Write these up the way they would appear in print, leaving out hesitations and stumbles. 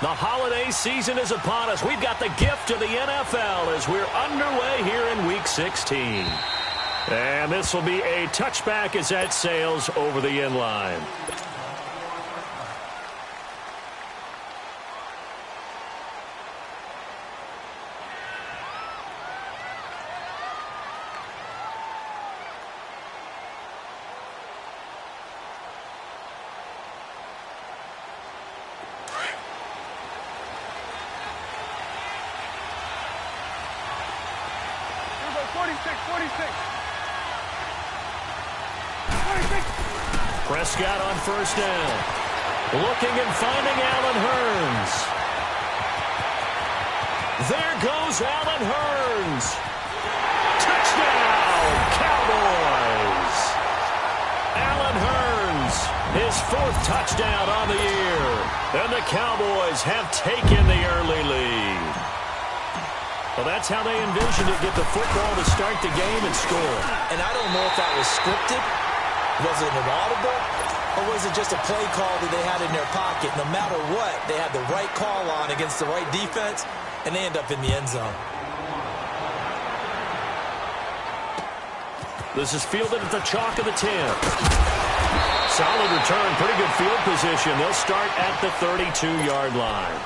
The holiday season is upon us. We've got the gift of the NFL as we're underway here in Week 16. And this will be a touchback as that sails over the end line. Prescott on first down. Looking and finding Allen Hurns. There goes Allen Hurns. Touchdown, Cowboys. Allen Hurns, his 4th touchdown on the year. And the Cowboys have taken the early lead. Well, that's how they envisioned it, get the football to start the game and score. And I don't know if that was scripted. Was it an audible, or was it just a play call that they had in their pocket? No matter what, they had the right call on against the right defense, and they end up in the end zone. This is fielded at the chalk of the 10. Solid return, pretty good field position. They'll start at the 32-yard line.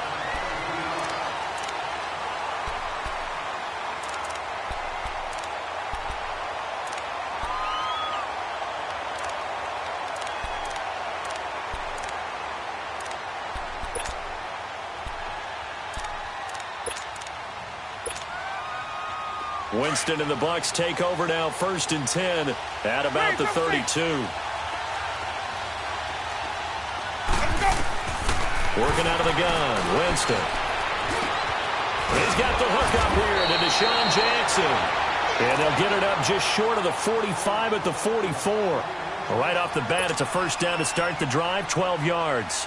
Winston and the Bucs take over now, 1st and 10 at about the 32. Working out of the gun, Winston. He's got the hook up here to Deshaun Jackson. And they'll get it up just short of the 45 at the 44. Right off the bat, it's a first down to start the drive, 12 yards.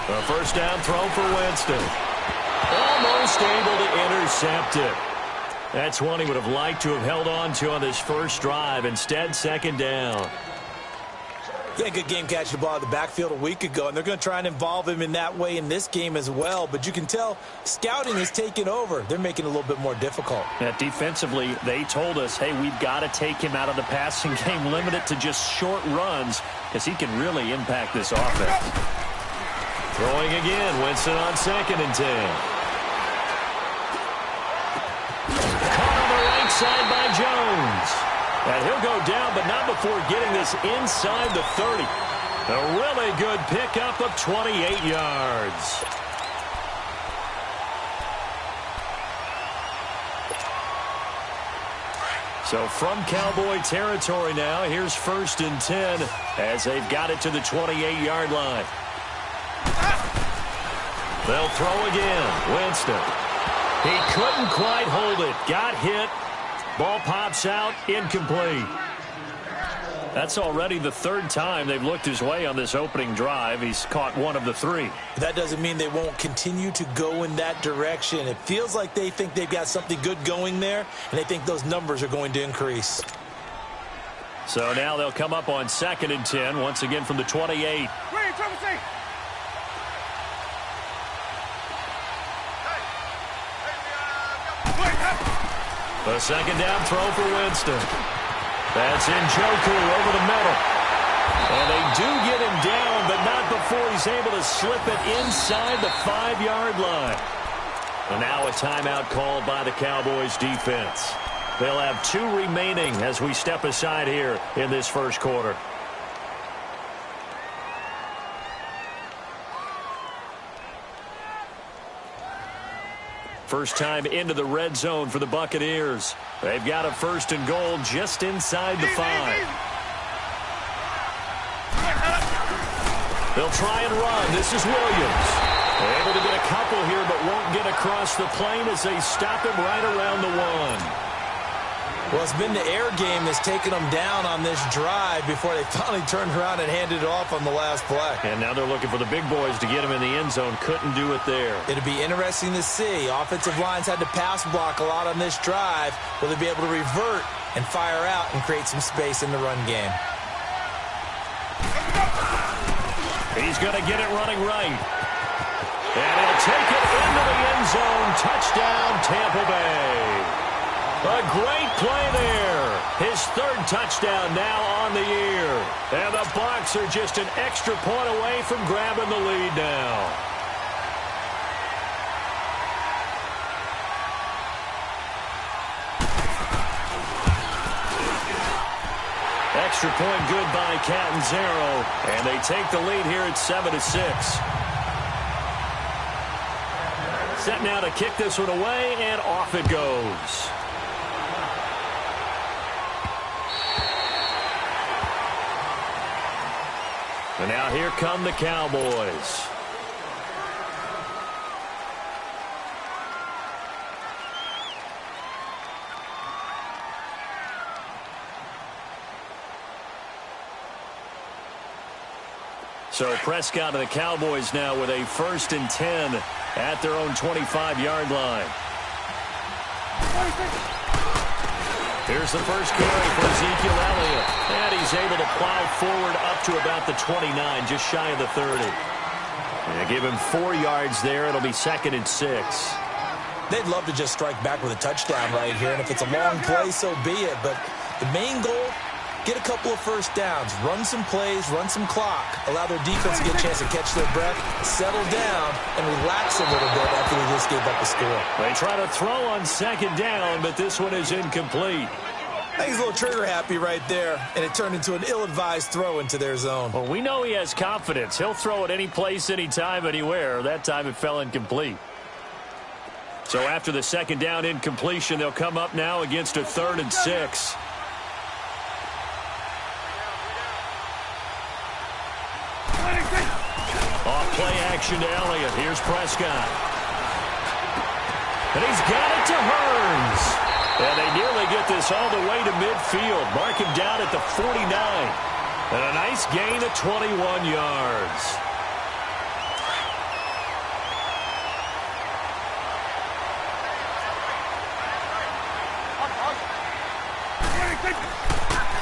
A first down throw for Winston. Almost able to intercept it. That's one he would have liked to have held on to on this first drive. Instead, 2nd down. Yeah, good game catching the ball in the backfield a week ago, and they're going to try and involve him in that way in this game as well. But you can tell scouting is taking over. They're making it a little bit more difficult. Yeah, defensively, they told us, hey, we've got to take him out of the passing game, limit it to just short runs, because he can really impact this offense. Throwing again, Winston on 2nd and 10. Caught on the right side by Jones. And he'll go down, but not before getting this inside the 30. A really good pickup of 28 yards. So from Cowboy territory now, here's 1st and 10 as they've got it to the 28-yard line. They'll throw again. Winston. He couldn't quite hold it. Got hit. Ball pops out. Incomplete. That's already the 3rd time they've looked his way on this opening drive. He's caught 1 of the 3. That doesn't mean they won't continue to go in that direction. It feels like they think they've got something good going there, and they think those numbers are going to increase. So now they'll come up on 2nd and 10, once again from the 28. A 2nd down throw for Winston. That's Njoku over the middle. And they do get him down, but not before he's able to slip it inside the 5-yard line. And now a timeout called by the Cowboys defense. They'll have 2 remaining as we step aside here in this first quarter. First time into the red zone for the Buccaneers. They've got a 1st and goal just inside the 5. They'll try and run. This is Williams. They're able to get a couple here, but won't get across the plane as they stop him right around the 1. Well, it's been the air game that's taken them down on this drive before they finally turned around and handed it off on the last play. And now they're looking for the big boys to get him in the end zone. Couldn't do it there. It'll be interesting to see. Offensive lines had to pass block a lot on this drive. Will they be able to revert and fire out and create some space in the run game? He's going to get it running right. And he'll take it into the end zone. Touchdown, Tampa Bay. A great play there. His third touchdown now on the year. And the Bucs are just an extra point away from grabbing the lead now. Extra point good by Catanzaro. And they take the lead here at 7-6. Set now to kick this one away, and off it goes. And now here come the Cowboys. So Prescott and the Cowboys now with a 1st and 10 at their own 25-yard line. Here's the first carry for Ezekiel Elliott. And he's able to plow forward up to about the 29, just shy of the 30. And give him 4 yards there. It'll be 2nd and 6. They'd love to just strike back with a touchdown right here. And if it's a long play, so be it. But the main goal, get a couple of first downs, run some plays, run some clock, allow their defense to get a chance to catch their breath, settle down, and relax a little bit after they just gave up a score. They try to throw on 2nd down, but this one is incomplete. I think he's a little trigger happy right there, and it turned into an ill-advised throw into their zone. Well, we know he has confidence. He'll throw it any place, anytime, anywhere. That time it fell incomplete. So after the 2nd down incompletion, they'll come up now against a 3rd and 6. Off play action to Elliott. Here's Prescott. And he's got it to Hearns. And they nearly get this all the way to midfield. Mark him down at the 49. And a nice gain of 21 yards.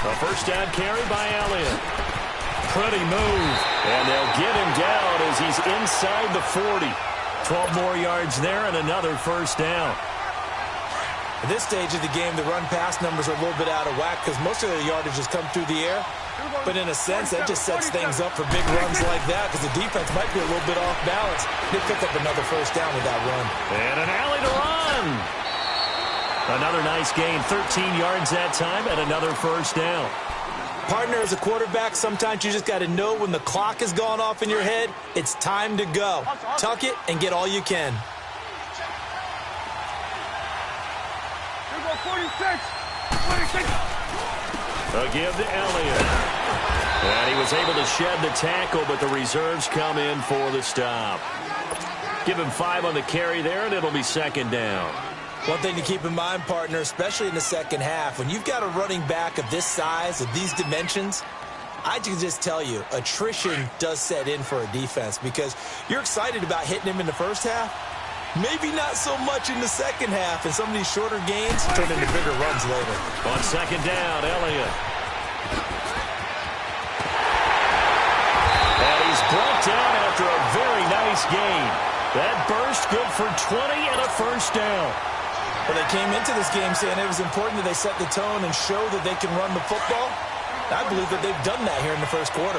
A 1st down carry by Elliott. Pretty move. And they'll get him down as he's inside the 40. 12 more yards there and another 1st down. At this stage of the game, the run-pass numbers are a little bit out of whack because most of their yardage has come through the air. But in a sense, that just sets things up for big runs like that because the defense might be a little bit off balance. They pick up another 1st down with that run. And an alley to run. Another nice gain, 13 yards that time, and another 1st down. Partner, as a quarterback, sometimes you just got to know when the clock has gone off in your head, it's time to go. Tuck it and get all you can. 46. A give to Elliott. And he was able to shed the tackle, but the reserves come in for the stop. Give him 5 on the carry there, and it'll be 2nd down. One thing to keep in mind, partner, especially in the second half, when you've got a running back of this size, of these dimensions, I can just tell you, attrition does set in for a defense because you're excited about hitting him in the first half. Maybe not so much in the second half, and some of these shorter gains turn into bigger runs later. On 2nd down, Elliott. And he's brought down after a very nice gain. That burst good for 20 and a 1st down. Well, they came into this game saying it was important that they set the tone and show that they can run the football. I believe that they've done that here in the first quarter.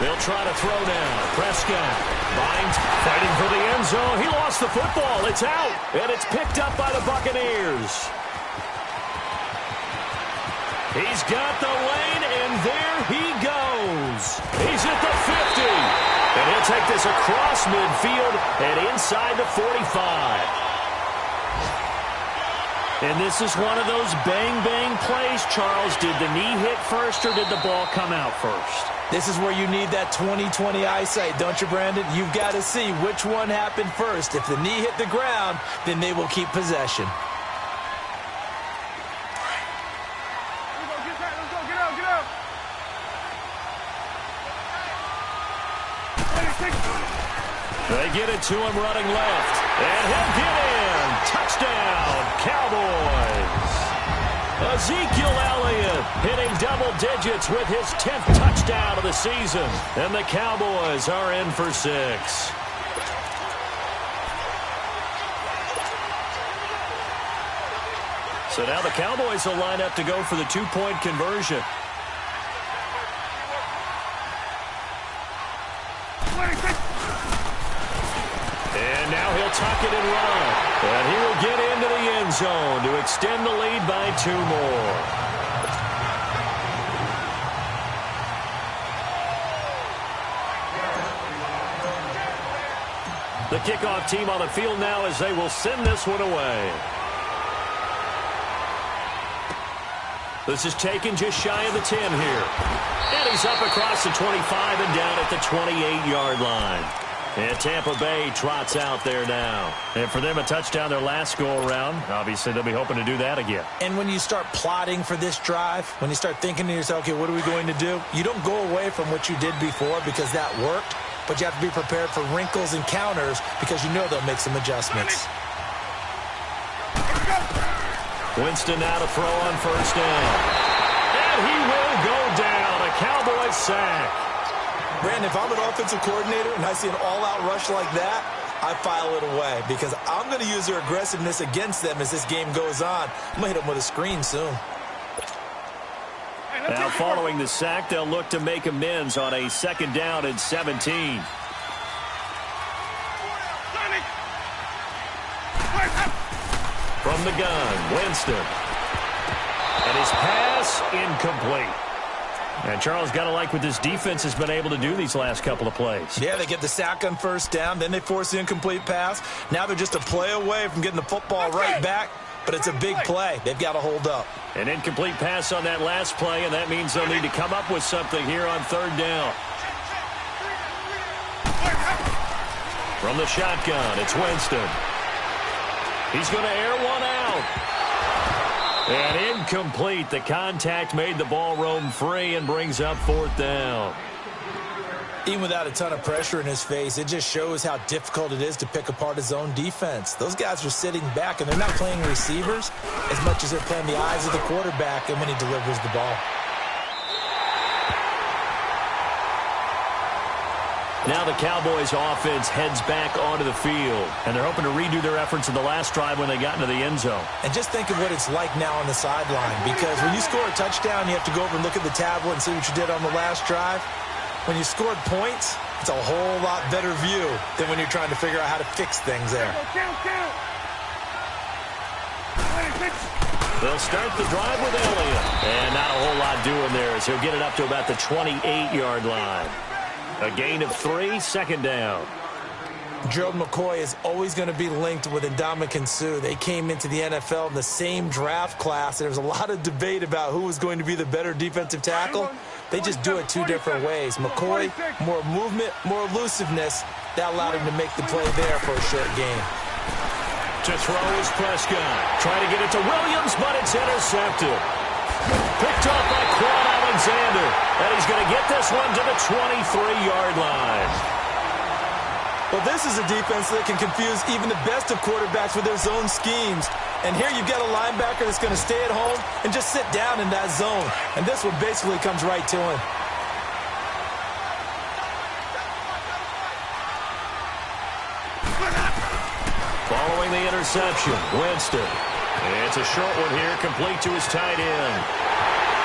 They'll try to throw now. Prescott binds, fighting for the end zone. He lost the football. It's out, and it's picked up by the Buccaneers. He's got the lane, and there he goes. He's at the 50. And he'll take this across midfield and inside the 45. And this is one of those bang-bang plays, Charles. Did the knee hit first or did the ball come out first? This is where you need that 20/20 eyesight, don't you, Brandon? You've got to see which one happened first. If the knee hit the ground, then they will keep possession. They get it to him running left. And he'll get in. Touchdown, Cowboys. Ezekiel Elliott hitting double digits with his 10th touchdown of the season. And the Cowboys are in for 6. So now the Cowboys will line up to go for the 2-point conversion. And now he'll tuck it and run. And he will get into the end zone to extend the lead by 2 more. The kickoff team on the field now as they will send this one away. This is taken just shy of the 10 here. And he's up across the 25 and down at the 28-yard line. And Tampa Bay trots out there now. And for them, a touchdown their last go-around. Obviously, they'll be hoping to do that again. And when you start plotting for this drive, when you start thinking to yourself, okay, what are we going to do? You don't go away from what you did before because that worked, but you have to be prepared for wrinkles and counters because you know they'll make some adjustments. Winston now to throw on first down. And he will go down. A Cowboys sack. Brandon, if I'm an offensive coordinator and I see an all-out rush like that, I file it away because I'm going to use their aggressiveness against them as this game goes on. I'm going to hit them with a screen soon. Now following the sack, they'll look to make amends on a 2nd down and 17. From the gun, Winston. And his pass incomplete. And Charles, got to like what this defense has been able to do these last couple of plays. Yeah, they get the sack on first down, then they force the incomplete pass. Now they're just a play away from getting the football right back, but it's a big play. They've got to hold up. An incomplete pass on that last play, and that means they'll need to come up with something here on 3rd down. From the shotgun, it's Winston. He's going to air one out. And incomplete. The contact made the ball roam free and brings up 4th down. Even without a ton of pressure in his face, it just shows how difficult it is to pick apart his own defense. Those guys are sitting back, and they're not playing receivers as much as they're playing the eyes of the quarterback and when he delivers the ball. Now the Cowboys offense heads back onto the field, and they're hoping to redo their efforts in the last drive when they got into the end zone. And just think of what it's like now on the sideline, because when you score a touchdown, you have to go over and look at the tablet and see what you did on the last drive. When you scored points, it's a whole lot better view than when you're trying to figure out how to fix things there. They'll start the drive with Elliott. And not a whole lot doing there as he'll get it up to about the 28-yard line. A gain of 3, 2nd down. Gerald McCoy is always going to be linked with Ndamukong Suh. They came into the NFL in the same draft class. There was a lot of debate about who was going to be the better defensive tackle. They just do it 2 different ways. McCoy, more movement, more elusiveness. That allowed him to make the play there for a short gain. To throw is Prescott. Trying to get it to Williams, but it's intercepted. Picked off by Quan Alexander. And he's going to get this one to the 23-yard line. Well, this is a defense that can confuse even the best of quarterbacks with their zone schemes. And here you've got a linebacker that's going to stay at home and just sit down in that zone. And this one basically comes right to him. Following the interception, Winston. It's a short one here, complete to his tight end.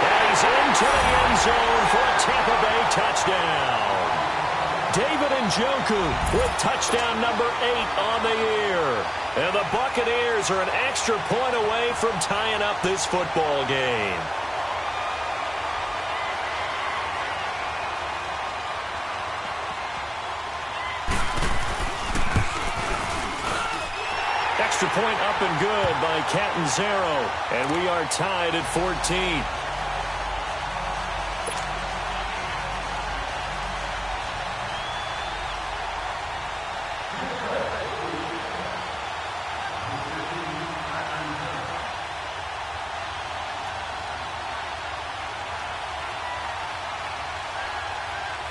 And he's into the end zone for a Tampa Bay touchdown. David Njoku with touchdown number 8 on the year. And the Buccaneers are an extra point away from tying up this football game. Extra point up and good by Catanzaro. And we are tied at 14.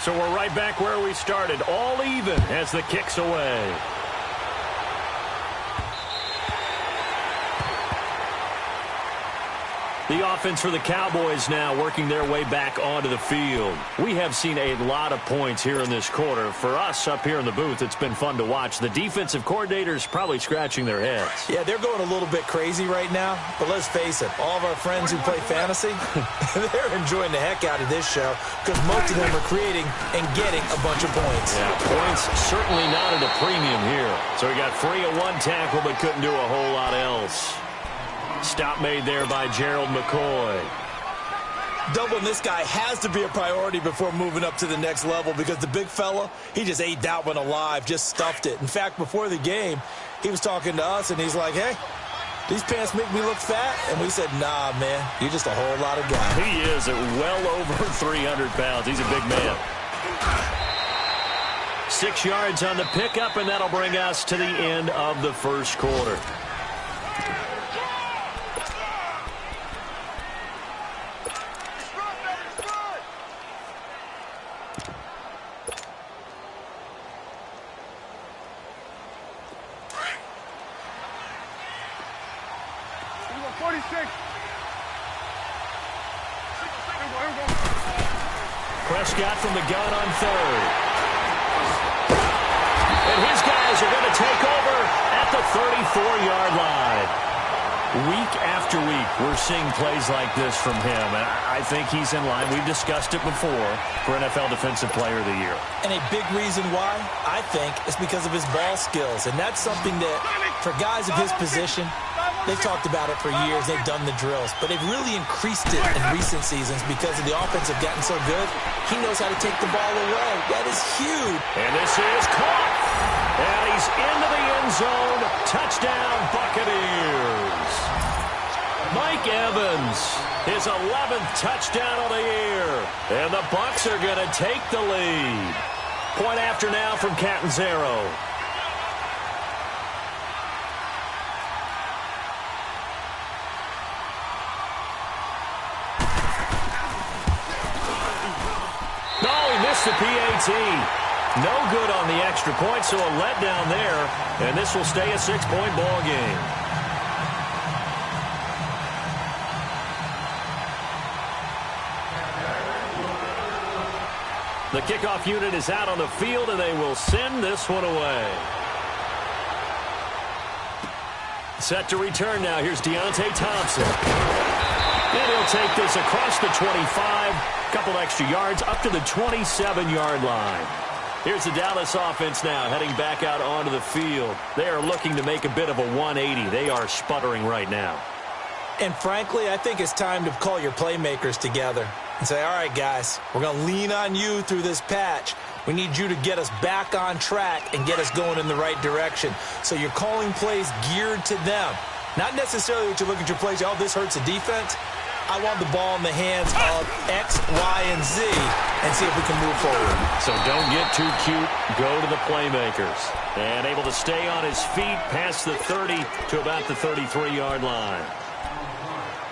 So we're right back where we started, all even as the kick's away. The offense for the Cowboys now working their way back onto the field. We have seen a lot of points here in this quarter. For us up here in the booth, it's been fun to watch. The defensive coordinators probably scratching their heads. Yeah, they're going a little bit crazy right now. But let's face it, all of our friends who play fantasy, they're enjoying the heck out of this show because most of them are creating and getting a bunch of points. Yeah, points certainly not at a premium here. So he got free of one tackle but couldn't do a whole lot else. Stop made there by Gerald McCoy. Doubling this guy has to be a priority before moving up to the next level because the big fella, he just ate that one alive, just stuffed it. In fact, before the game, he was talking to us, and he's like, hey, these pants make me look fat? And we said, nah, man, you're just a whole lot of guy. He is at well over 300 pounds. He's a big man. 6 yards on the pickup, and that'll bring us to the end of the first quarter. Prescott from the gun on third. And his guys are going to take over at the 34-yard line. Week after week, we're seeing plays like this from him, and I think he's in line. We've discussed it before for NFL Defensive Player of the Year. And a big reason why, I think, is because of his ball skills. And that's something that, for guys of his position, they've talked about it for years. They've done the drills. But they've really increased it in recent seasons because of the offense have gotten so good. He knows how to take the ball away. That is huge. And this is caught. And he's into the end zone. Touchdown, Buccaneers. Mike Evans, his 11th touchdown of the year. And the Bucs are going to take the lead. Point after now from Catanzaro. The PAT. No good on the extra point, so a letdown there, and this will stay a 6-point ball game. The kickoff unit is out on the field, and they will send this one away. Set to return now. Here's Deontay Thompson. And he'll take this across the 25, couple extra yards, up to the 27-yard line. Here's the Dallas offense now, heading back out onto the field. They are looking to make a bit of a 180. They are sputtering right now. And frankly, I think it's time to call your playmakers together and say, all right, guys, we're going to lean on you through this patch. We need you to get us back on track and get us going in the right direction. So you're calling plays geared to them. Not necessarily that you look at your plays, oh, this hurts the defense. I want the ball in the hands of X, Y, and Z and see if we can move forward. So don't get too cute. Go to the playmakers. And able to stay on his feet past the 30 to about the 33-yard line.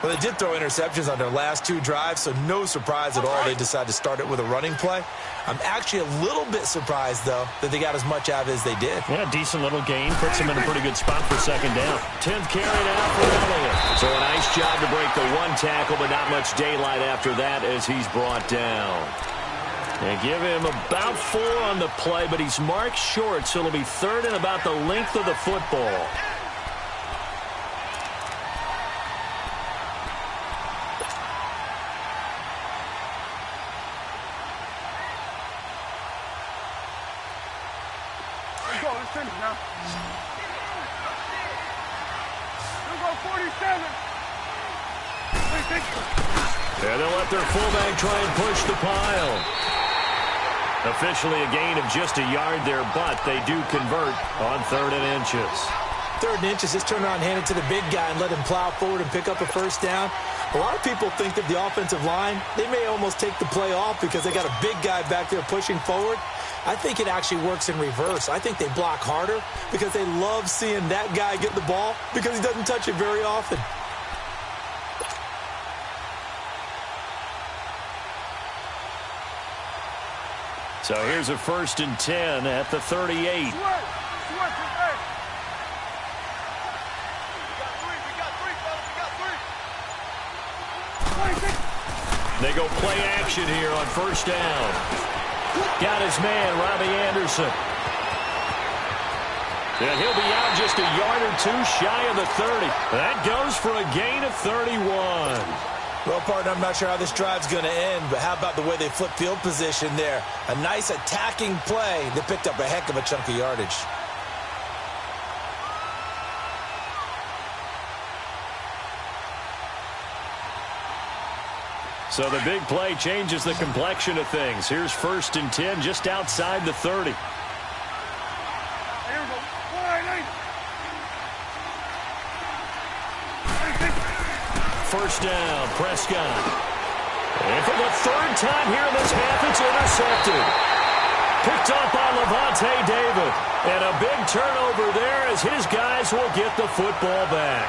Well, they did throw interceptions on their last 2 drives, so no surprise at all they decided to start it with a running play. I'm actually a little bit surprised, though, that they got as much out of it as they did. Yeah, decent little gain. Puts them in a pretty good spot for second down. 10th carry now for Elliott. So a nice job to break the 1 tackle, but not much daylight after that as he's brought down. And give him about 4 on the play, but he's marked short, so it'll be 3rd and about the length of the football. And they'll let their fullback try and push the pile. Officially a gain of just a yard there, but they do convert on 3rd and inches. 3rd and inches, just turn around, hand it to the big guy and let him plow forward and pick up a first down. A lot of people think that the offensive line, they may almost take the play off because they got a big guy back there pushing forward. I think it actually works in reverse. I think they block harder because they love seeing that guy get the ball because he doesn't touch it very often. So here's a 1st and 10 at the 38. They go play action here on 1st down. Got his man, Robbie Anderson. And he'll be out just a yard or two shy of the 30. That goes for a gain of 31. Well, partner, I'm not sure how this drive's going to end, but how about the way they flip field position there? A nice attacking play. They picked up a heck of a chunk of yardage. So the big play changes the complexion of things. Here's 1st and 10 just outside the 30. First down, Prescott. And for the 3rd time here in this half, it's intercepted. Picked off by Levante David. And a big turnover there as his guys will get the football back.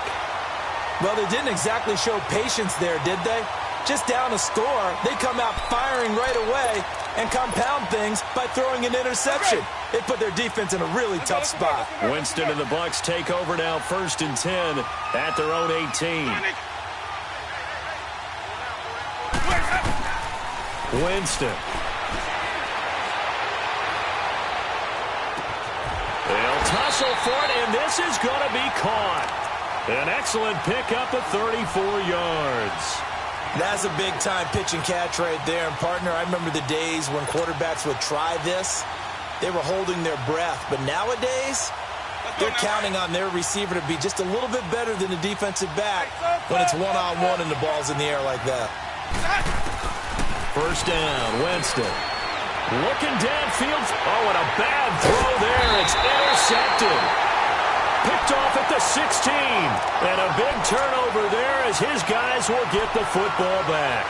Well, they didn't exactly show patience there, did they? Just down a score, they come out firing right away and compound things by throwing an interception. It put their defense in a really tough spot. Winston and the Bucs take over now, 1st and 10 at their own 18. Winston. They'll tussle for it, and this is going to be caught. An excellent pickup of 34 yards. That's a big-time pitch and catch right there. And, partner, I remember the days when quarterbacks would try this. They were holding their breath. But nowadays, they're counting on their receiver to be just a little bit better than the defensive back when it's one-on-one and the ball's in the air like that. First down, Winston. Looking downfield. Oh, and a bad throw there. It's intercepted. Picked off at the 16. And a big turnover there as his guys will get the football back.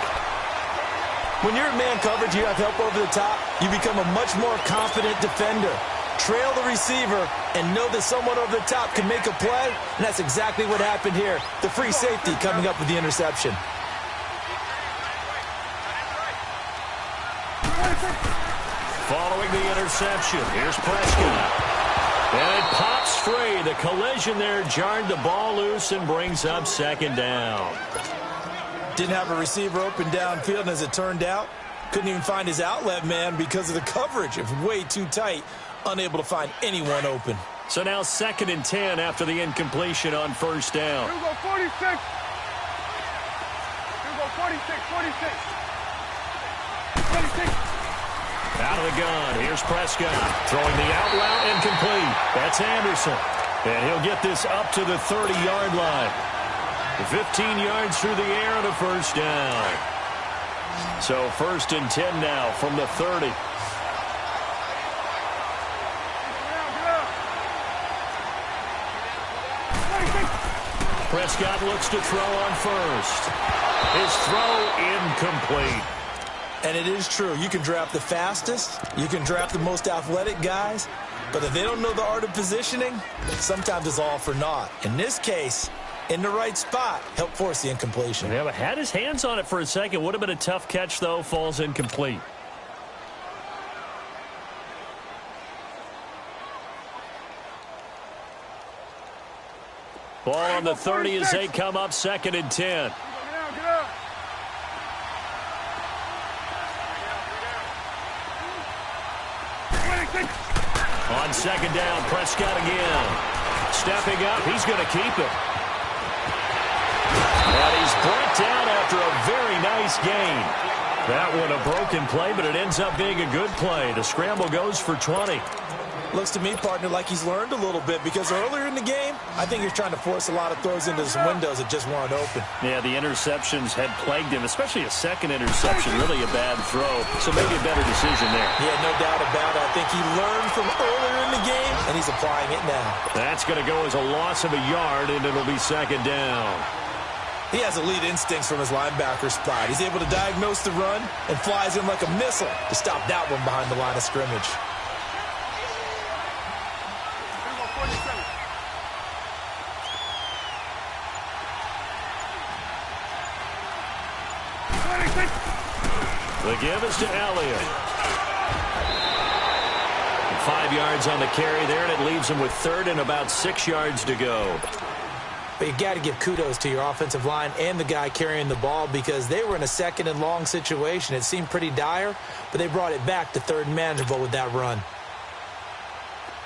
When you're in man coverage, you have help over the top, you become a much more confident defender. Trail the receiver and know that someone over the top can make a play, and that's exactly what happened here. The free safety coming up with the interception. Following the interception, here's Prescott. And it pops free. The collision there jarred the ball loose and brings up 2nd down. Didn't have a receiver open downfield, and as it turned out, couldn't even find his outlet man because of the coverage. It was way too tight, unable to find anyone open. So now 2nd and 10 after the incompletion on 1st down. Here we go, 46. Here we go, 46, 46. 46. Out of the gun, here's Prescott. Throwing the out route incomplete. That's Anderson. And he'll get this up to the 30-yard line. 15 yards through the air and a 1st down. So 1st and 10 now from the 30. Prescott looks to throw on 1st. His throw incomplete. And it is true. You can draft the fastest. You can draft the most athletic guys. But if they don't know the art of positioning, sometimes it's all for naught. In this case, in the right spot, helped force the incompletion. Yeah, but had his hands on it for a second. Would have been a tough catch, though. Falls incomplete. Ball on the 30 as they come up 2nd and 10. On 2nd down, Prescott again. Stepping up, he's going to keep it. And he's brought down after a very nice gain. That one a broken play, but it ends up being a good play. The scramble goes for 20. Looks to me, partner, like he's learned a little bit because earlier in the game, I think he was trying to force a lot of throws into some windows that just weren't open. Yeah, the interceptions had plagued him, especially a second interception, really a bad throw. So maybe a better decision there. Yeah, no doubt about it. I think he learned from earlier in the game, and he's applying it now. That's going to go as a loss of a yard, and it'll be 2nd down. He has elite instincts from his linebacker spot. He's able to diagnose the run and flies in like a missile to stop that one behind the line of scrimmage. The give is to Elliott. 5 yards on the carry there, and it leaves them with third and about 6 yards to go. But you got to give kudos to your offensive line and the guy carrying the ball because they were in a second and long situation. It seemed pretty dire, but they brought it back to third and manageable with that run.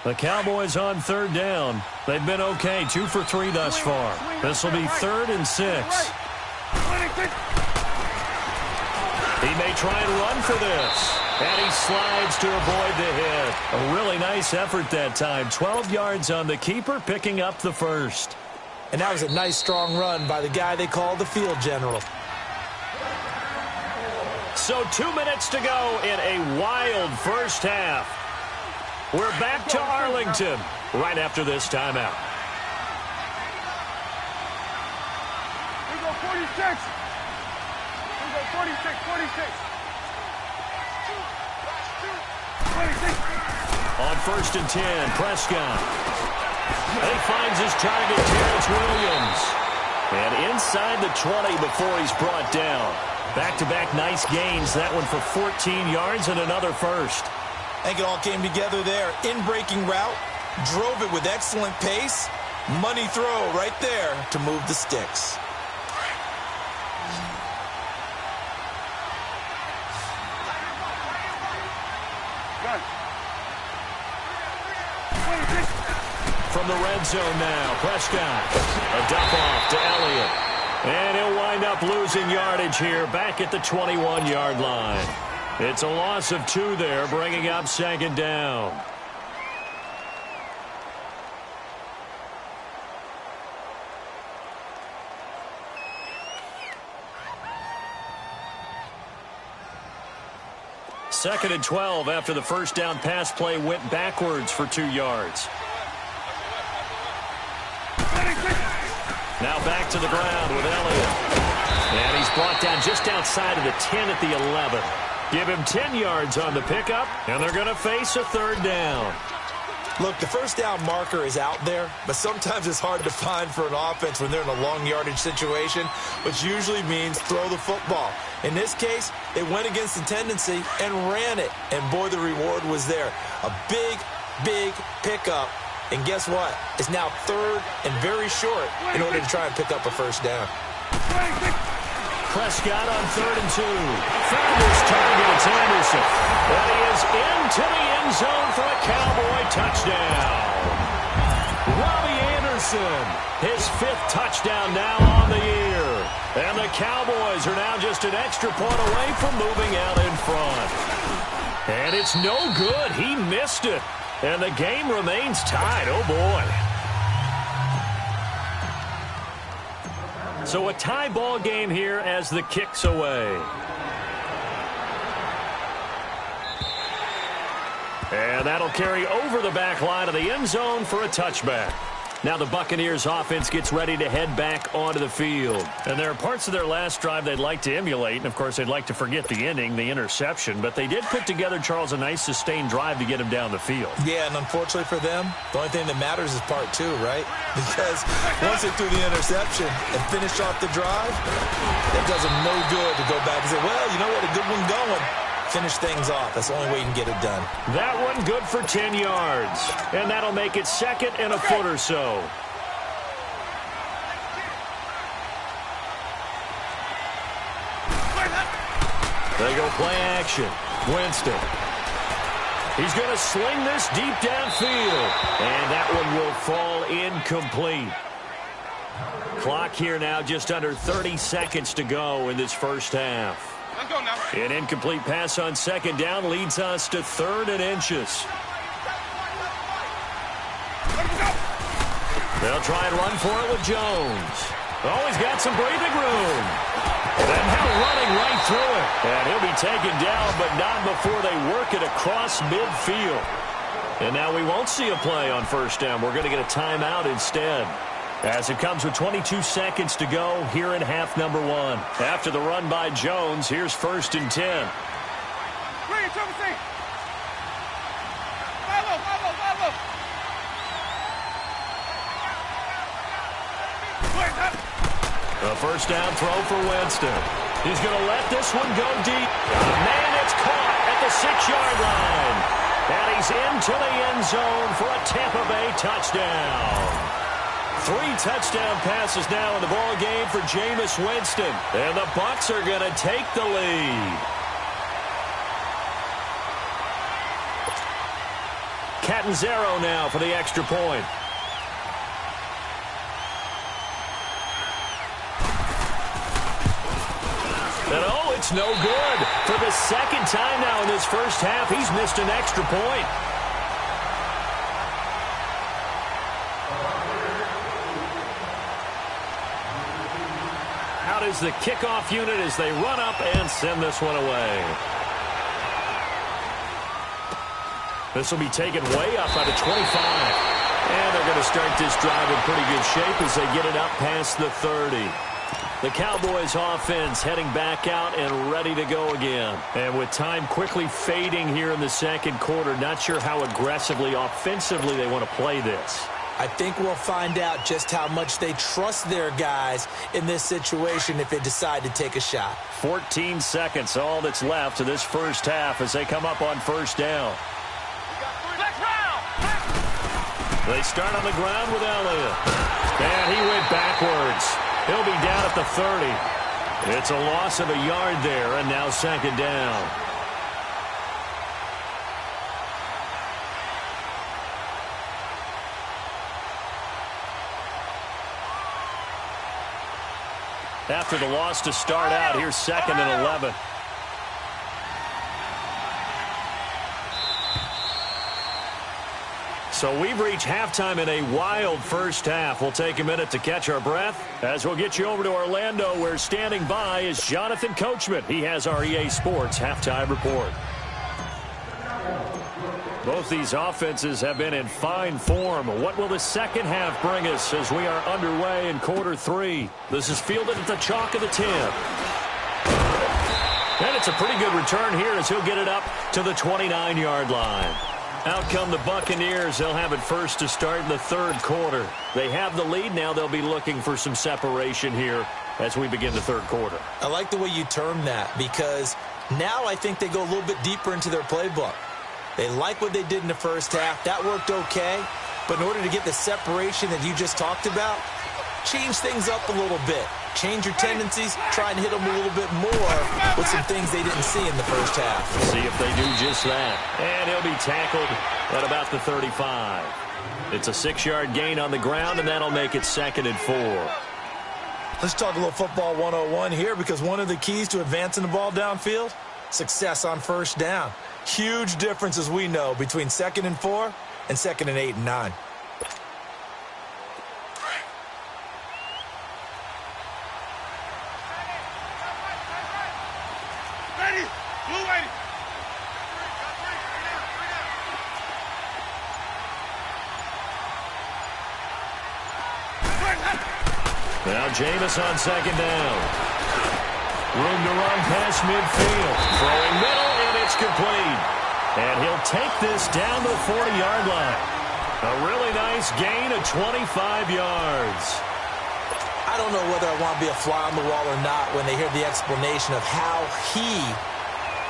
The Cowboys on third down. They've been okay, 2 for 3 thus far. This will be 3rd and 6. He may try and run for this. And he slides to avoid the hit. A really nice effort that time. 12 yards on the keeper, picking up the first. And that was a nice, strong run by the guy they call the field general. So 2 minutes to go in a wild first half. We're back to Arlington right after this timeout. We go 46. We go 46, 46. 26. On 1st and 10, Prescott. He finds his target, Terrence Williams. And inside the 20 before he's brought down. Back-to-back nice gains. That one for 14 yards and another first. I think it all came together there. In-breaking route, drove it with excellent pace. Money throw right there to move the sticks. From the red zone now, Prescott. A dump off to Elliott. And he'll wind up losing yardage here back at the 21-yard line. It's a loss of 2 there, bringing up 2nd down. Second and 12 after the first down pass play went backwards for 2 yards. Now back to the ground with Elliott. And he's brought down just outside of the 10 at the 11. Give him 10 yards on the pickup, and they're going to face a 3rd down. Look, the first down marker is out there, but sometimes it's hard to find for an offense when they're in a long yardage situation, which usually means throw the football. In this case, they went against the tendency and ran it, and boy, the reward was there. A big, big pickup. And guess what? It's now 3rd and very short in order to try and pick up a first down. Prescott on 3rd and 2. Found his target. It's Anderson. And he is into the end zone for a Cowboy touchdown. Robbie Anderson, his 5th touchdown now on the year. And the Cowboys are now just an extra point away from moving out in front. And it's no good. He missed it. And the game remains tied. Oh, boy. So a tie ball game here as the kick's away. And that'll carry over the back line of the end zone for a touchback. Now the Buccaneers offense gets ready to head back onto the field. And there are parts of their last drive they'd like to emulate. And, of course, they'd like to forget the ending, the interception. But they did put together, Charles, a nice sustained drive to get him down the field. Yeah, and unfortunately for them, the only thing that matters is part 2, right? Because once they threw the interception and finished off the drive, it does them no good to go back and say, well, you know what, a good one going. Finish things off. That's the only way you can get it done. That one good for 10 yards. And that'll make it 2nd and a foot or so. They go play action. Winston. He's going to sling this deep downfield. And that one will fall incomplete. Clock here now just under 30 seconds to go in this first half. Let's go now. An incomplete pass on 2nd down leads us to 3rd and inches. They'll try and run for it with Jones. Oh, he's got some breathing room. And now running right through it. And he'll be taken down, but not before they work it across midfield. And now we won't see a play on 1st down. We're going to get a timeout instead. As it comes with 22 seconds to go here in half number 1. After the run by Jones, here's 1st and 10. A 1st down throw for Winston. He's going to let this one go deep. Man, it's caught at the 6-yard line. And he he's into the end zone for a Tampa Bay touchdown. 3 touchdown passes now in the ball game for Jameis Winston. And the Bucs are going to take the lead. Catanzaro now for the extra point. And oh, it's no good. For the second time now in this first half, he's missed an extra point. Out is the kickoff unit as they run up and send this one away. This will be taken way up by the 25. And they're going to start this drive in pretty good shape as they get it up past the 30. The Cowboys offense heading back out and ready to go again. And with time quickly fading here in the second quarter, not sure how aggressively, offensively they want to play this. I think we'll find out just how much they trust their guys in this situation if they decide to take a shot. 14 seconds, all that's left of this first half as they come up on first down. They start on the ground with Elliott. And he went backwards. He'll be down at the 30. It's a loss of a yard there, and now second down. After the loss to start out, here's second and 11. So we've reached halftime in a wild first half. We'll take a minute to catch our breath as we'll get you over to Orlando, where standing by is Jonathan Coachman. He has our EA Sports halftime report. Both these offenses have been in fine form. What will the second half bring us as we are underway in quarter 3? This is fielded at the chalk of the 10. And it's a pretty good return here as he'll get it up to the 29-yard line. Out come the Buccaneers. They'll have it first to start in the third quarter. They have the lead. Now they'll be looking for some separation here as we begin the third quarter. I like the way you term that, because now I think they go a little bit deeper into their playbook. They like what they did in the first half. That worked okay. But in order to get the separation that you just talked about, change things up a little bit. Change your tendencies. Try and hit them a little bit more with some things they didn't see in the first half. See if they do just that. And he'll be tackled at about the 35. It's a 6-yard gain on the ground, and that'll make it second and 4. Let's talk a little football 101 here, because one of the keys to advancing the ball downfield, success on first down. Huge difference, as we know, between second and 4 and second and 8 and 9. Ready? Blue ready. Now Jameis on second down. Room to run past midfield. Throwing middle, and it's complete. And he'll take this down to the 40-yard line. A really nice gain of 25 yards. I don't know whether I want to be a fly on the wall or not when they hear the explanation of how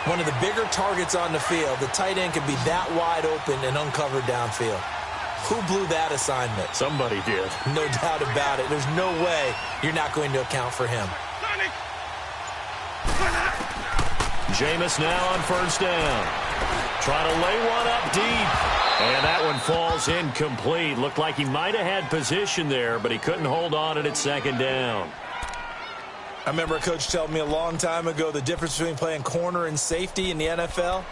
one of the bigger targets on the field, the tight end, can be that wide open and uncovered downfield. Who blew that assignment? Somebody did. No doubt about it. There's no way you're not going to account for him. Jameis now on first down. Trying to lay one up deep. And that one falls incomplete. Looked like he might have had position there, but he couldn't hold on at second down. I remember a coach telling me a long time ago the difference between playing corner and safety in the NFL.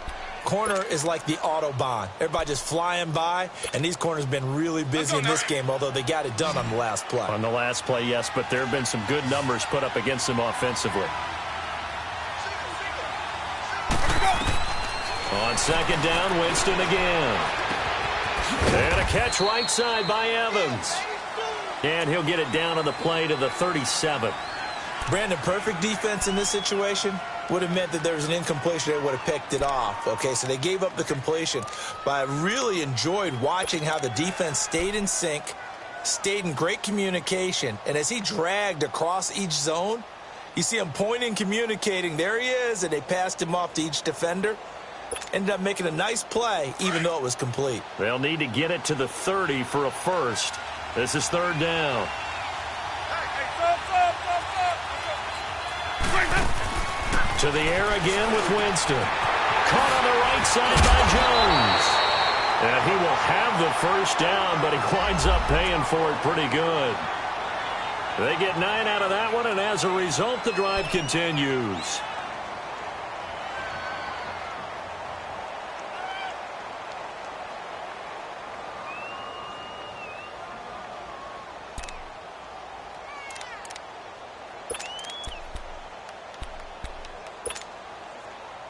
Corner is like the Autobahn. Everybody just flying by, and these corners have been really busy in this game, although they got it done on the last play. On the last play, yes, but there have been some good numbers put up against them offensively. On second down, Winston again. And a catch right side by Evans. And he'll get it down on the play to the 37. Brandon, perfect defense in this situation would have meant that there was an incompletion. They would have picked it off. Okay, so they gave up the completion. But I really enjoyed watching how the defense stayed in sync, stayed in great communication. And as he dragged across each zone, you see him pointing, communicating. There he is, and they passed him off to each defender. Ended up making a nice play, even though it was complete. They'll need to get it to the 30 for a first. This is third down. To the air again with Winston. Caught on the right side by Jones. And he will have the first down, but he winds up paying for it pretty good. They get 9 out of that one, and as a result, the drive continues.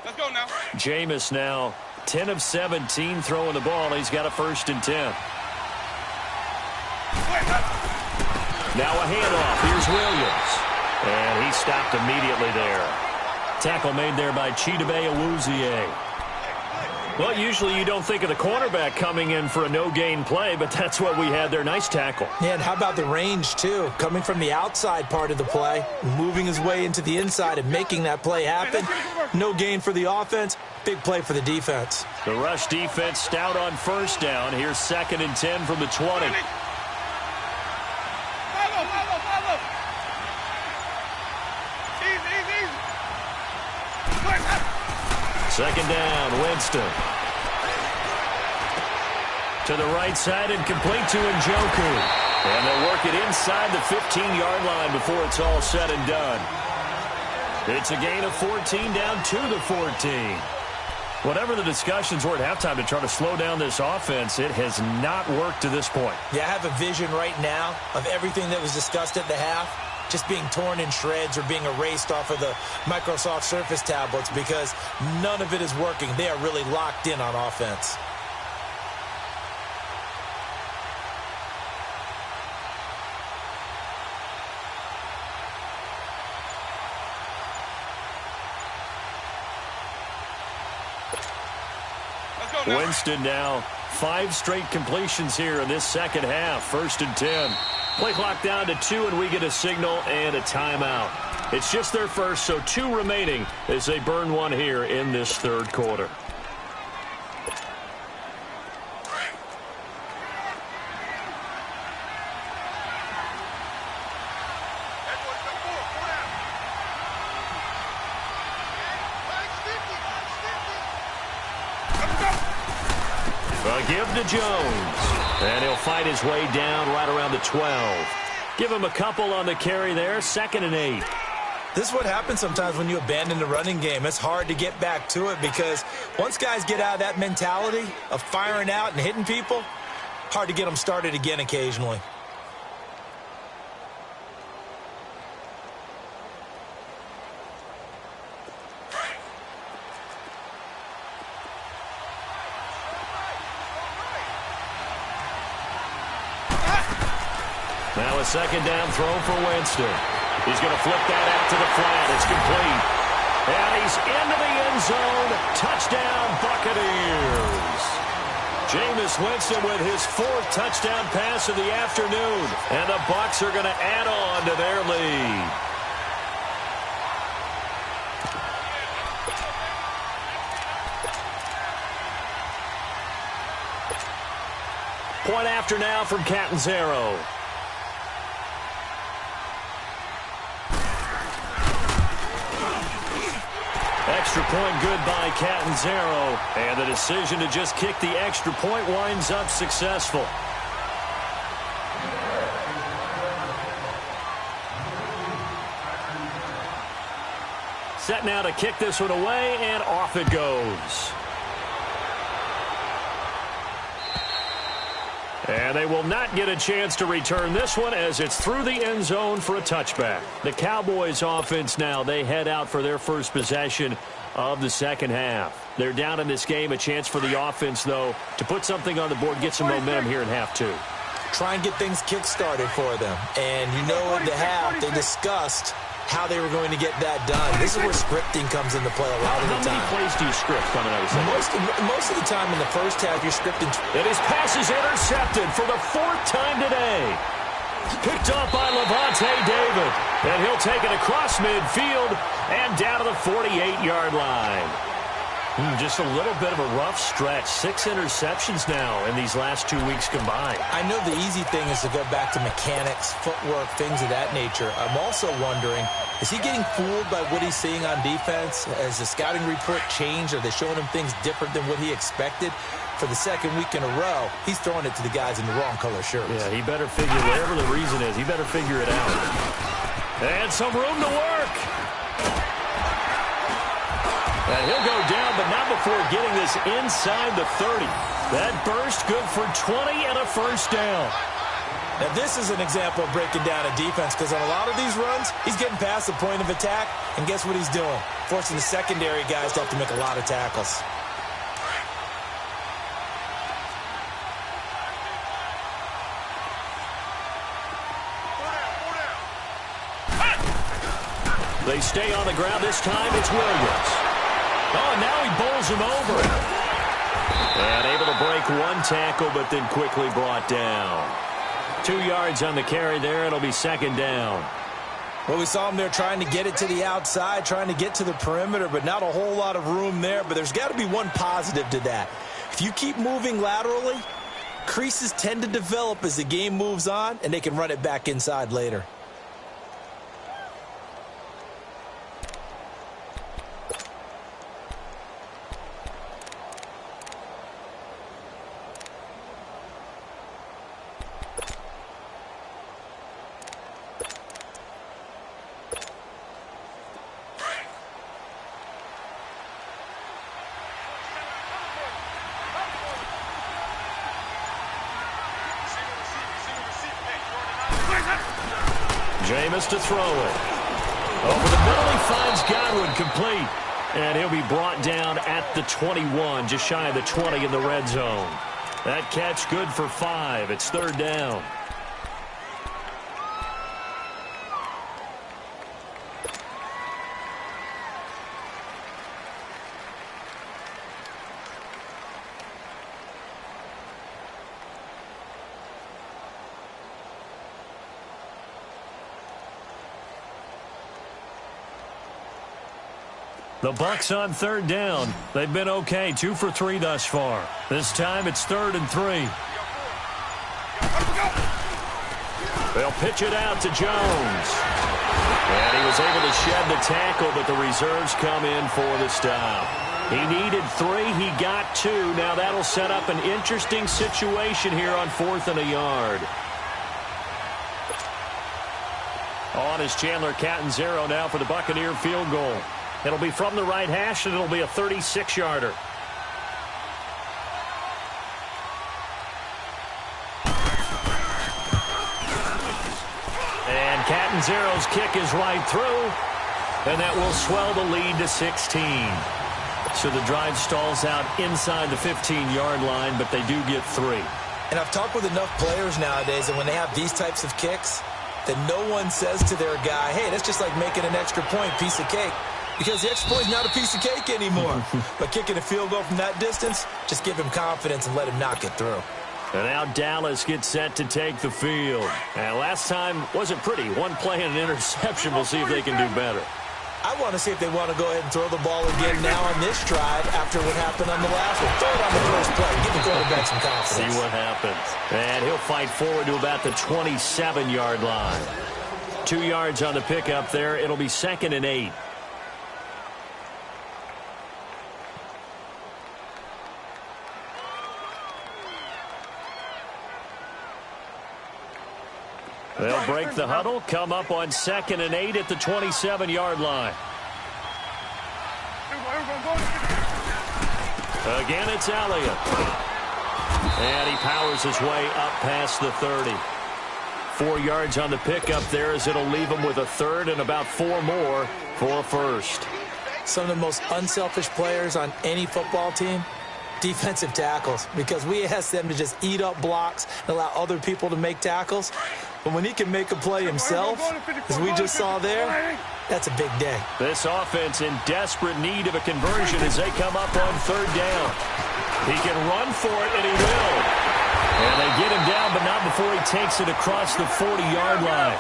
Let's go now. Jameis now 10 of 17 throwing the ball. He's got a 1st and 10. Now a handoff. Here's Williams. And he stopped immediately there. Tackle made there by Chidobe Awuzie. Well, usually you don't think of the cornerback coming in for a no-gain play, but that's what we had there. Nice tackle. Yeah, and how about the range, too? Coming from the outside part of the play, moving his way into the inside and making that play happen. No gain for the offense, big play for the defense. The rush defense stout on 1st down. Here's 2nd and 10 from the 20. Follow. Easy. 2nd down, Winston. To the right side and complete to Njoku. And they'll work it inside the 15-yard line before it's all said and done. It's a gain of 14 down to the 14. Whatever the discussions were at halftime to try to slow down this offense, it has not worked to this point. Yeah, I have a vision right now of everything that was discussed at the half just being torn in shreds or being erased off of the Microsoft Surface tablets because none of it is working. They are really locked in on offense. Winston now 5 straight completions here in this second half. 1st and 10. Play clock down to 2, and we get a signal and a timeout. It's just their first, so 2 remaining as they burn one here in this 3rd quarter. Give to Jones. And he'll fight his way down right around the 12. Give him a couple on the carry there. 2nd and 8. This is what happens sometimes when you abandon the running game. It's hard to get back to it because once guys get out of that mentality of firing out and hitting people, hard to get them started again occasionally. Now a 2nd down throw for Winston. He's going to flip that out to the flat. It's complete. And he's into the end zone. Touchdown, Buccaneers. Jameis Winston with his 4th touchdown pass of the afternoon. And the Bucs are going to add on to their lead. Point after now from Catanzaro. Extra point good by Catanzaro. And the decision to just kick the extra point winds up successful. Set now to kick this one away, and off it goes. And they will not get a chance to return this one as it's through the end zone for a touchback. The Cowboys offense now, they head out for their first possession of the second half. They're down in this game. A chance for the offense, though, to put something on the board, get some momentum here in half 2. Try and get things kick-started for them. And you know at the half, they discussed how they were going to get that done. This is where scripting comes into play a lot of the time. How many plays do you script coming out of second? Most of the time in the first half, you're scripting. And his pass is intercepted for the 4th time today. Picked off by Levante David. And he'll take it across midfield and down to the 48-yard line. Just a little bit of a rough stretch. 6 interceptions now in these last 2 weeks combined. I know the easy thing is to go back to mechanics, footwork, things of that nature. I'm also wondering, is he getting fooled by what he's seeing on defense? Has the scouting report changed? Are they showing him things different than what he expected? For the second week in a row, he's throwing it to the guys in the wrong color shirts. Yeah, he better figure, whatever the reason is, he better figure it out. And some room to work. And he'll go down, but not before getting this inside the 30. That burst good for 20 and a first down. Now, this is an example of breaking down a defense, because on a lot of these runs, he's getting past the point of attack, and guess what he's doing? Forcing the secondary guys to have to make a lot of tackles. They stay on the ground. This time it's Williams. Oh, now he bowls him over. And able to break one tackle, but then quickly brought down. 2 yards on the carry there. It'll be second down. Well, we saw him there trying to get it to the outside, trying to get to the perimeter, but not a whole lot of room there. But there's got to be one positive to that. If you keep moving laterally, creases tend to develop as the game moves on, and they can run it back inside later. Jameis to throw it. Over the middle, he finds Godwin complete. And he'll be brought down at the 21, just shy of the 20 in the red zone. That catch good for 5. It's third down. The Bucs on third down. They've been okay, 2 for 3 thus far. This time it's 3rd and 3. They'll pitch it out to Jones. And he was able to shed the tackle, but the reserves come in for the stop. He needed 3. He got 2. Now that'll set up an interesting situation here on 4th and a yard. On is Chandler Catanzaro now for the Buccaneer field goal. It'll be from the right hash, and it'll be a 36-yarder. And Catanzaro's kick is right through, and that will swell the lead to 16. So the drive stalls out inside the 15-yard line, but they do get 3. And I've talked with enough players nowadays, and when they have these types of kicks, that no one says to their guy, hey, that's just like making an extra point, piece of cake. Because the extra point is not a piece of cake anymore. But kicking a field goal from that distance, just give him confidence and let him knock it through. And now Dallas gets set to take the field. And last time wasn't pretty. One play and an interception. We'll see if they can do better. I want to see if they want to go ahead and throw the ball again now on this drive after what happened on the last one. Throw it on the first play. Give the quarterback some confidence. See what happens. And he'll fight forward to about the 27-yard line. 2 yards on the pickup there. It'll be 2nd and 8. They'll break the huddle, come up on 2nd and 8 at the 27-yard line. Again, it's Elliott. And he powers his way up past the 30. 4 yards on the pickup there as it'll leave him with a 3rd and about 4 more for a first. Some of the most unselfish players on any football team, defensive tackles, because we ask them to just eat up blocks and allow other people to make tackles. But when he can make a play himself, as we just saw there, that's a big day. This offense in desperate need of a conversion as they come up on 3rd down. He can run for it, and he will. And they get him down, but not before he takes it across the 40-yard line.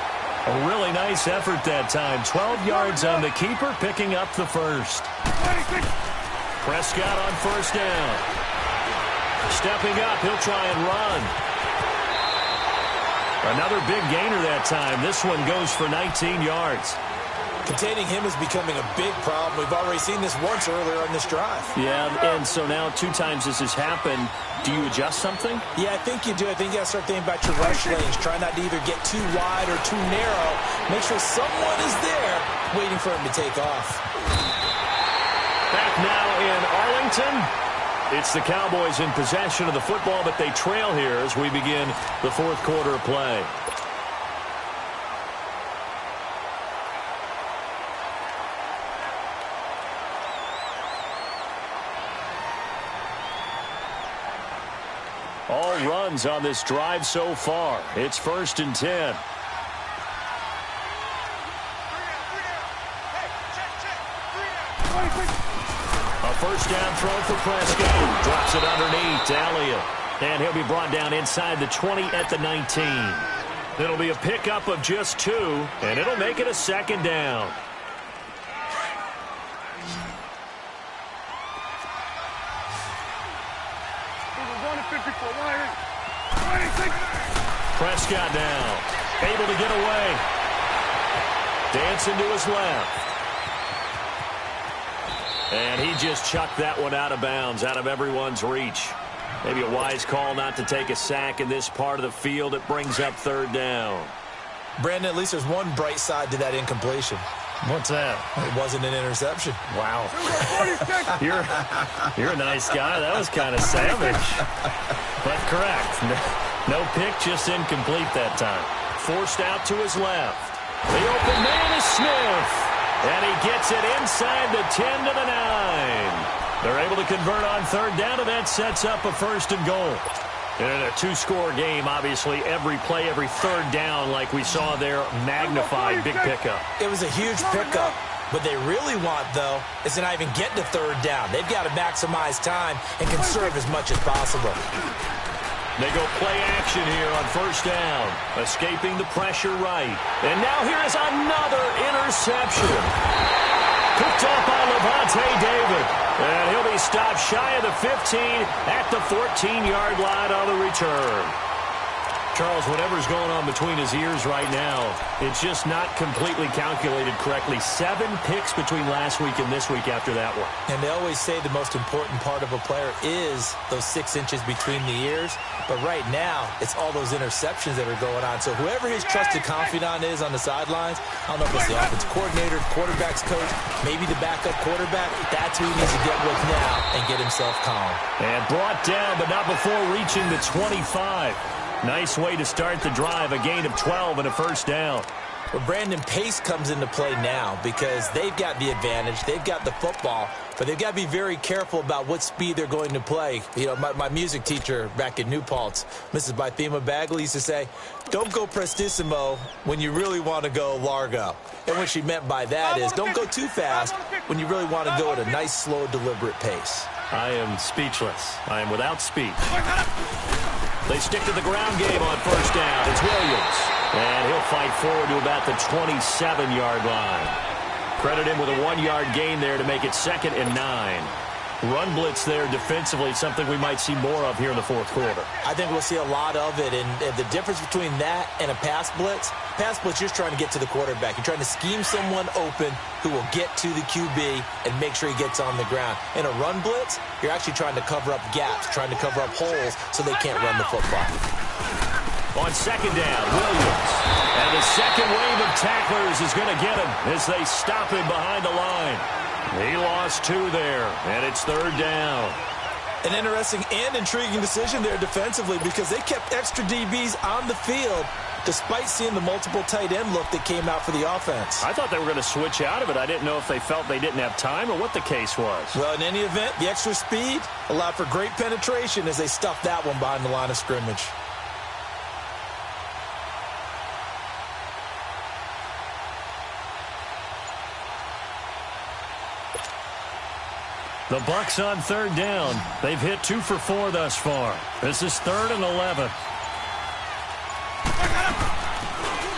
A really nice effort that time. 12 yards on the keeper, picking up the first. Prescott on first down. Stepping up, he'll try and run. Another big gainer that time. This one goes for 19 yards. Containing him is becoming a big problem. We've already seen this once earlier on this drive. Yeah, and so now 2 times this has happened. Do you adjust something? Yeah, I think you do. I think you got to start thinking about your rush lanes. Try not to either get too wide or too narrow. Make sure someone is there waiting for him to take off. Back now in Arlington. It's the Cowboys in possession of the football, but they trail here as we begin the fourth quarter of play. All runs on this drive so far. It's 1st and 10. A first down throw for Prescott. Drops it underneath to Elliott. And he'll be brought down inside the 20 at the 19. It'll be a pickup of just 2, and it'll make it a 2nd down. Prescott now, able to get away. Dancing to his left. And he just chucked that one out of bounds, out of everyone's reach. Maybe a wise call not to take a sack in this part of the field. It brings up 3rd down. Brandon, at least there's one bright side to that incompletion. What's that? It wasn't an interception. Wow. You're a nice guy. That was kind of savage. But correct. No pick, just incomplete that time. Forced out to his left. The open man is Smith. And he gets it inside the 10 to the 9. They're able to convert on 3rd down, and that sets up a 1st and goal. In a 2-score game, obviously, every play, every 3rd down, like we saw there, magnified, big pickup. It was a huge pickup. What they really want, though, is to not even get to 3rd down. They've got to maximize time and conserve as much as possible. They go play action here on 1st down, escaping the pressure right. And now here is another interception. Picked up by Levante David. And he'll be stopped shy of the 15 at the 14-yard line on the return. Charles, whatever's going on between his ears right now, it's just not completely calculated correctly. 7 picks between last week and this week after that one. And they always say the most important part of a player is those 6 inches between the ears. But right now, it's all those interceptions that are going on. So whoever his trusted confidant is on the sidelines, I don't know if it's the offensive coordinator, quarterback's coach, maybe the backup quarterback, that's who he needs to get with now and get himself calm. And brought down, but not before reaching the 25. Nice way to start the drive, a gain of 12 and a 1st down. Well, Brandon, pace comes into play now because they've got the advantage. They've got the football, but they've got to be very careful about what speed they're going to play. You know, my music teacher back in New Paltz, Mrs. Bythema Bagley, used to say, don't go prestissimo when you really want to go largo. And what she meant by that is don't go too fast when you really want to go at a nice, slow, deliberate pace. I am speechless. I am without speech. They stick to the ground game on 1st down. It's Williams. And he'll fight forward to about the 27-yard line. Credit him with a 1-yard gain there to make it 2nd and 9. Run blitz there defensively, something we might see more of here in the 4th quarter. I think we'll see a lot of it, and the difference between that and a pass blitz, you're just trying to get to the quarterback. You're trying to scheme someone open who will get to the QB and make sure he gets on the ground. In a run blitz, you're actually trying to cover up gaps, trying to cover up holes so they can't run the football. On 2nd down, Williams. And the second wave of tacklers is going to get him as they stop him behind the line. He lost 2 there, and it's 3rd down. An interesting and intriguing decision there defensively because they kept extra DBs on the field despite seeing the multiple tight end look that came out for the offense. I thought they were going to switch out of it. I didn't know if they felt they didn't have time or what the case was. Well, in any event, the extra speed allowed for great penetration as they stuffed that one behind the line of scrimmage. The Bucs on 3rd down. They've hit 2 for 4 thus far. This is 3rd and 11.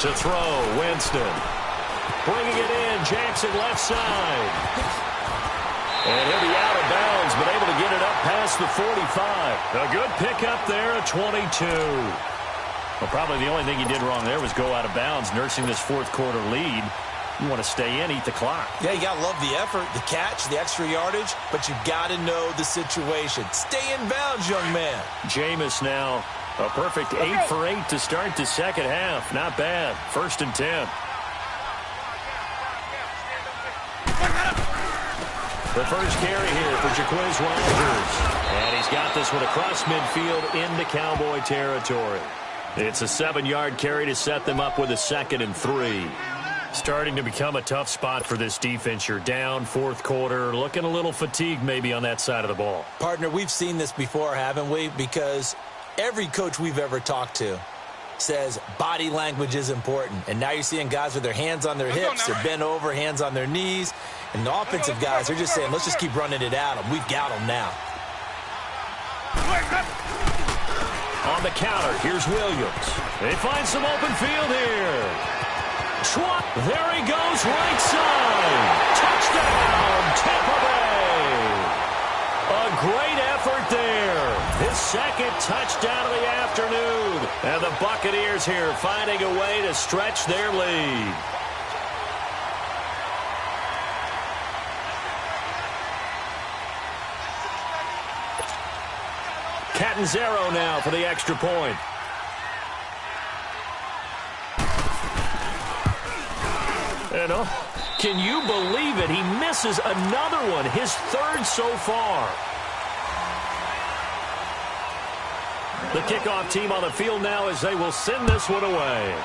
To throw, Winston. Bringing it in, Jackson left side. And he'll be out of bounds, but able to get it up past the 45. A good pickup there at 22. Well, probably the only thing he did wrong there was go out of bounds, nursing this fourth quarter lead. You want to stay in, eat the clock. Yeah, you got to love the effort, the catch, the extra yardage, but you got to know the situation. Stay in bounds, young man. Jameis now, a perfect 8 for 8 to start the second half. Not bad. 1st and 10. The first carry here for Jaquiz Rodgers. And he's got this one across midfield into Cowboy territory. It's a 7-yard carry to set them up with a 2nd and 3. Starting to become a tough spot for this defense. You're down, fourth quarter, looking a little fatigued maybe on that side of the ball. Partner, we've seen this before, haven't we? Because every coach we've ever talked to says body language is important. And now you're seeing guys with their hands on their hips, they're bent over, hands on their knees. And the offensive guys are just saying, let's just keep running it at them. We've got them now. On the counter, here's Williams. They find some open field here. Schwab, there he goes, right side. Touchdown, Tampa Bay. A great effort there. His 2nd touchdown of the afternoon. And the Buccaneers here finding a way to stretch their lead. Catanzaro now for the extra point. And can you believe it? He misses another one, his 3rd so far. The kickoff team on the field now as they will send this one away.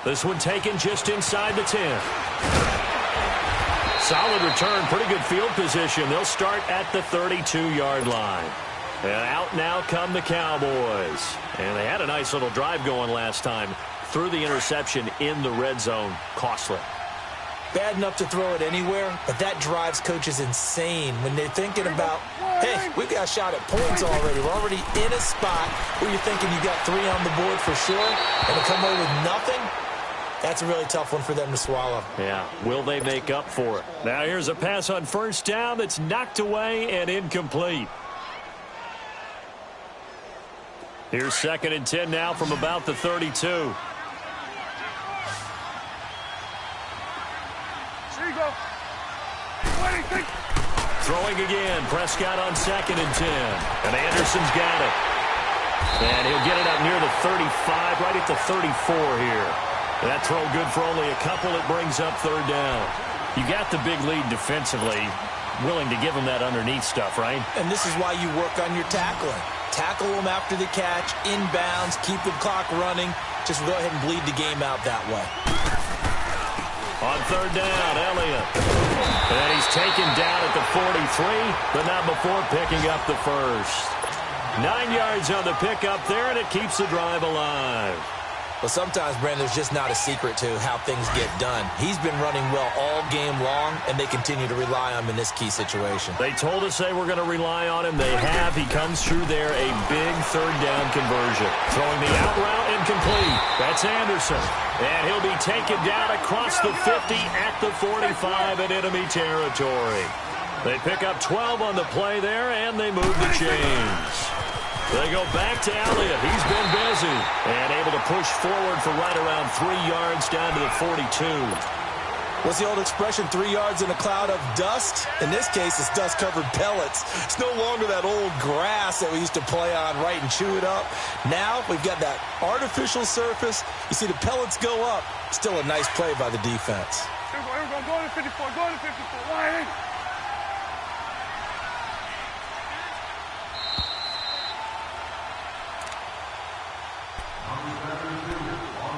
This one taken just inside the 10. Solid return, pretty good field position. They'll start at the 32-yard line. And out now come the Cowboys. And they had a nice little drive going last time. Threw the interception in the red zone. Costly. Bad enough to throw it anywhere, but that drives coaches insane when they're thinking about, hey, we've got a shot at points already. We're already in a spot where you're thinking you got 3 on the board for sure, and to come away with nothing, that's a really tough one for them to swallow. Yeah, will they make up for it? Now here's a pass on 1st down that's knocked away and incomplete. Here's 2nd and 10 now from about the 32. Throwing again. Prescott on 2nd and 10. And Anderson's got it. And he'll get it up near the 35, right at the 34 here. That throw good for only a couple. It brings up 3rd down. You got the big lead defensively. Willing to give them that underneath stuff, right? And this is why you work on your tackling. Tackle them after the catch, inbounds, keep the clock running. Just go ahead and bleed the game out that way. On 3rd down, Elliott. And he's taken down at the 43, but not before picking up the 1st. 9 yards on the pickup there, and it keeps the drive alive. Well, sometimes, Brandon, there's just not a secret to how things get done. He's been running well all game long, and they continue to rely on him in this key situation. They told us they were going to rely on him. They have. He comes through there, a big 3rd down conversion. Throwing the out route incomplete. That's Anderson. And he'll be taken down across the 50 at the 45 in enemy territory. They pick up 12 on the play there, and they move the chains. They go back to Elliott. He's been busy and able to push forward for right around 3 yards down to the 42. What's the old expression, 3 yards in a cloud of dust? In this case, it's dust-covered pellets. It's no longer that old grass that we used to play on, right, and chew it up. Now we've got that artificial surface. You see the pellets go up. Still a nice play by the defense. Here we go. Go to 54. Go to 54. Why?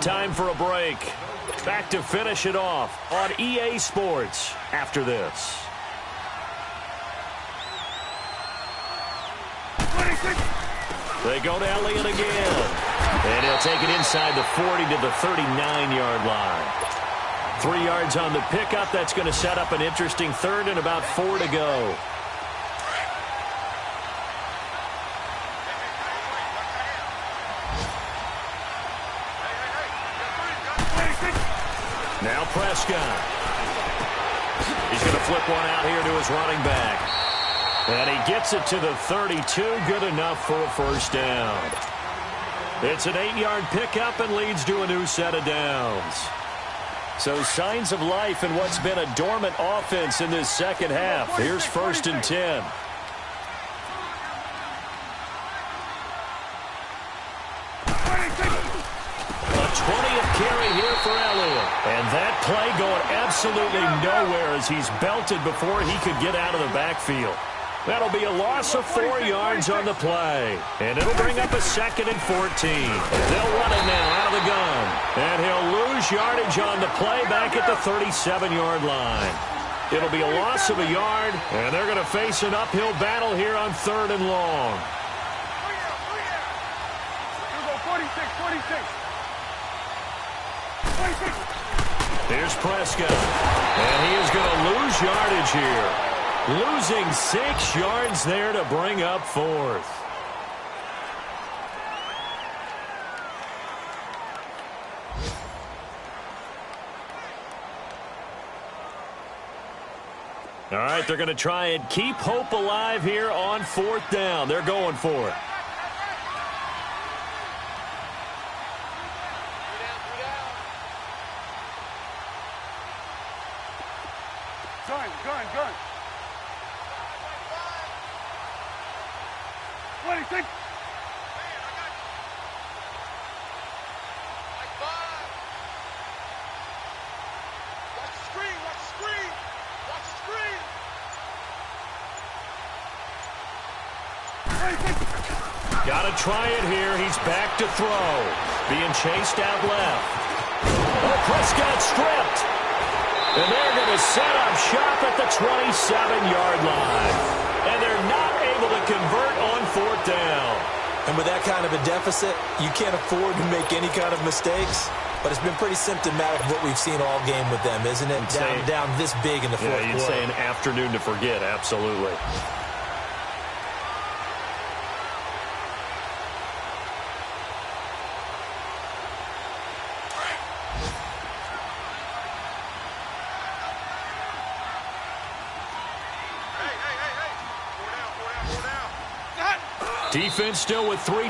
Time for a break. Back to finish it off on EA Sports after this. They go to Elliott again. And he'll take it inside the 40 to the 39-yard line. 3 yards on the pickup. That's going to set up an interesting 3rd and about 4 to go. Now Prescott. flip one out here to his running back. And he gets it to the 32. Good enough for a first down. It's an 8-yard pickup and leads to a new set of downs. So signs of life in what's been a dormant offense in this second half. Here's 1st and 10. A 20th carry here for Elliott. And that play going absolutely nowhere as he's belted before he could get out of the backfield. That'll be a loss of 4 yards on the play. And it'll bring up a 2nd and 14. They'll run it now out of the gun. And he'll lose yardage on the play back at the 37-yard line. It'll be a loss of a yard, and they're going to face an uphill battle here on 3rd and long. Here we go, 46. Here's Prescott. And he is going to lose yardage here. Losing 6 yards there to bring up 4th. All right, they're going to try and keep hope alive here on 4th down. They're going for it. Gun. 26. Got to try it here. He's back to throw. Being chased out left. Oh, Prescott stripped. And they're going to set up shop at the 27-yard line. And they're not able to convert on 4th down. And with that kind of a deficit, you can't afford to make any kind of mistakes. But it's been pretty symptomatic of what we've seen all game with them, isn't it? Down this big in the fourth quarter. Yeah, you'd say an afternoon to forget, absolutely. Defense still with 3